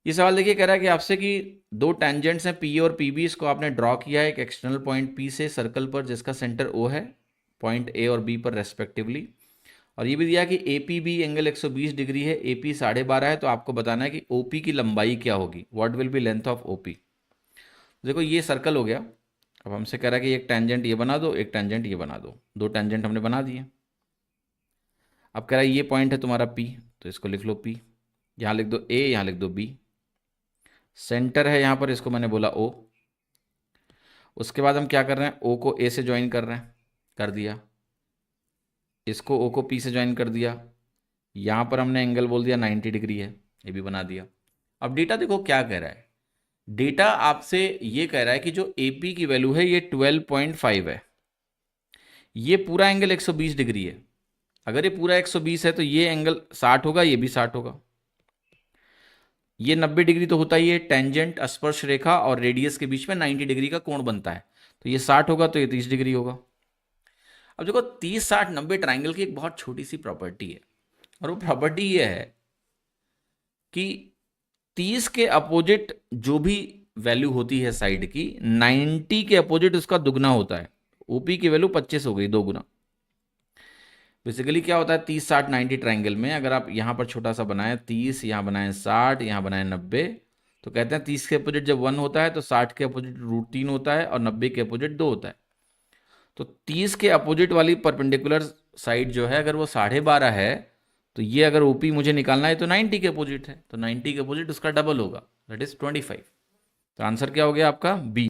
ये सवाल देखिए कह रहा है कि आपसे कि दो टेंजेंट्स हैं पी और पी बी, इसको आपने ड्रॉ किया है एक एक्सटर्नल पॉइंट पी से सर्कल पर जिसका सेंटर ओ है, पॉइंट ए और बी पर रेस्पेक्टिवली। और ये भी दिया कि A P B angle 120 degree है, ए पी 12.5 है, तो आपको बताना है कि ओ पी की लंबाई क्या होगी, what will be length of O P. देखो ये सर्कल हो गया। अब हमसे कह रहा है कि एक टेंजेंट ये बना दो, एक टेंजेंट ये बना दो, दो टेंजेंट हमने बना दिए। अब कह रहा है ये पॉइंट है तुम्हारा पी, तो इसको लिख लो पी, यहाँ लिख दो ए, यहाँ लिख दो बी। सेंटर है यहाँ पर, इसको मैंने बोला ओ। उसके बाद हम क्या कर रहे हैं, ओ को ए से ज्वाइन कर रहे हैं, कर दिया। इसको ओ को पी से ज्वाइन कर दिया। यहाँ पर हमने एंगल बोल दिया 90 डिग्री है, ये भी बना दिया। अब डेटा देखो क्या कह रहा है, डेटा आपसे ये कह रहा है कि जो ए पी की वैल्यू है ये 12.5 है, ये पूरा एंगल 120 डिग्री है। अगर ये पूरा 120 है तो ये एंगल 60 होगा, ये भी 60 होगा। ये 90 डिग्री तो होता ही है, टेंजेंट स्पर्श रेखा और रेडियस के बीच में 90 डिग्री का कोण बनता है, तो ये 60 होगा, तो ये 30 डिग्री होगा। अब देखो 30 60 90 ट्राइंगल की एक बहुत छोटी सी प्रॉपर्टी है, और वो प्रॉपर्टी ये है कि 30 के अपोजिट जो भी वैल्यू होती है साइड की, 90 के अपोजिट उसका दुगना होता है। ओपी की वैल्यू 25 हो गई, दो गुना। बेसिकली क्या होता है 30 60 90 ट्राइंगल में, अगर आप यहाँ पर छोटा सा बनाए 30, यहाँ बनाए 60, यहाँ बनाए 90, तो कहते हैं 30 के अपोजिट जब 1 होता है तो 60 के अपोजिट √3 होता है और 90 के अपोजिट 2 होता है। तो 30 के अपोजिट वाली परपेंडिकुलर साइड जो है, अगर वो 12.5 है, तो ये अगर ओपी मुझे निकालना है तो 90 के अपोजिट है, तो 90 के अपोजिट उसका डबल होगा, दैट इज 25। तो आंसर क्या हो गया आपका बी।